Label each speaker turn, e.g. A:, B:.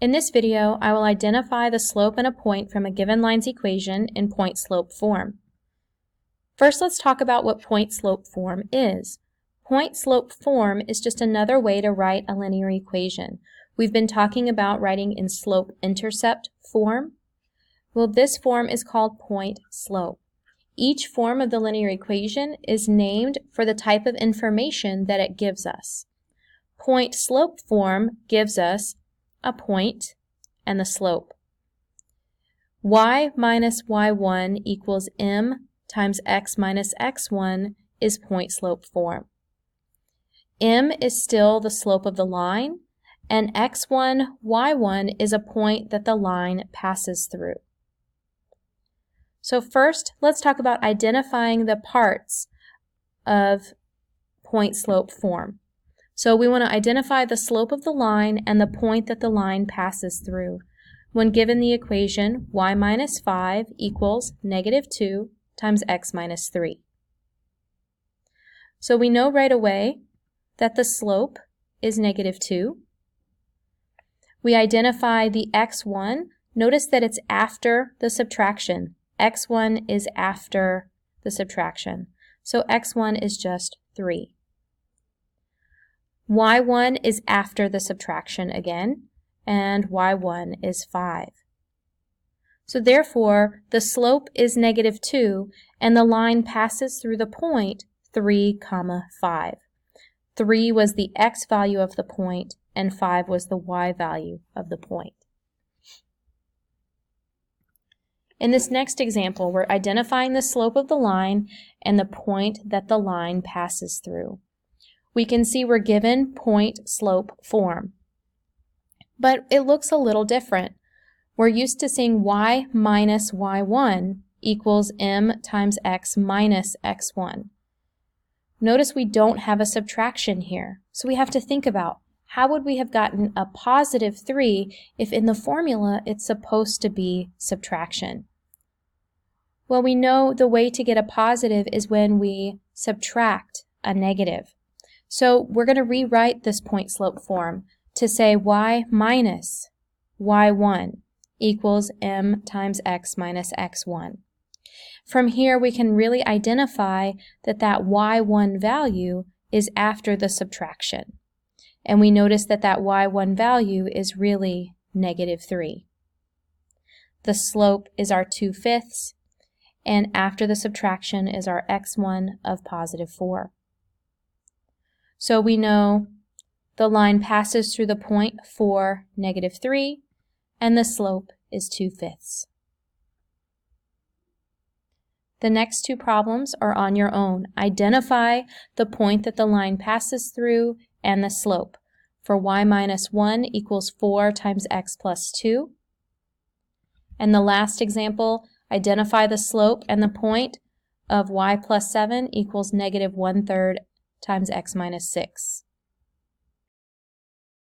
A: In this video, I will identify the slope and a point from a given line's equation in point-slope form. First, let's talk about what point-slope form is. Point-slope form is just another way to write a linear equation. We've been talking about writing in slope-intercept form. Well, this form is called point-slope. Each form of the linear equation is named for the type of information that it gives us. Point-slope form gives us a point and the slope. Y minus y1 equals m times x minus x1 is point-slope form. M is still the slope of the line, and x1, y1 is a point that the line passes through. So first, let's talk about identifying the parts of point-slope form. So we want to identify the slope of the line and the point that the line passes through. When given the equation, y minus 5 equals negative 2 times x minus 3. So we know right away that the slope is negative 2. We identify the x1. Notice that it's after the subtraction. x1 is after the subtraction. So x1 is just 3. y1 is after the subtraction again, and y1 is 5. So therefore, the slope is negative 2, and the line passes through the point 3, 5. 3 was the x value of the point, and 5 was the y value of the point. In this next example, we're identifying the slope of the line and the point that the line passes through. We can see we're given point-slope form. But it looks a little different. We're used to seeing y minus y1 equals m times x minus x1. Notice we don't have a subtraction here, so we have to think about how would we have gotten a positive 3 if in the formula it's supposed to be subtraction? Well, we know the way to get a positive is when we subtract a negative. So we're going to rewrite this point-slope form to say y minus y1 equals m times x minus x1. From here, we can really identify that that y1 value is after the subtraction. And we notice that that y1 value is really negative 3. The slope is our 2/5, and after the subtraction is our x1 of positive 4. So we know the line passes through the point 4, negative 3, and the slope is 2/5. The next two problems are on your own. Identify the point that the line passes through and the slope. For y minus 1 equals 4 times x plus 2. And the last example, identify the slope and the point of y plus 7 equals negative 1/3 times x minus 6.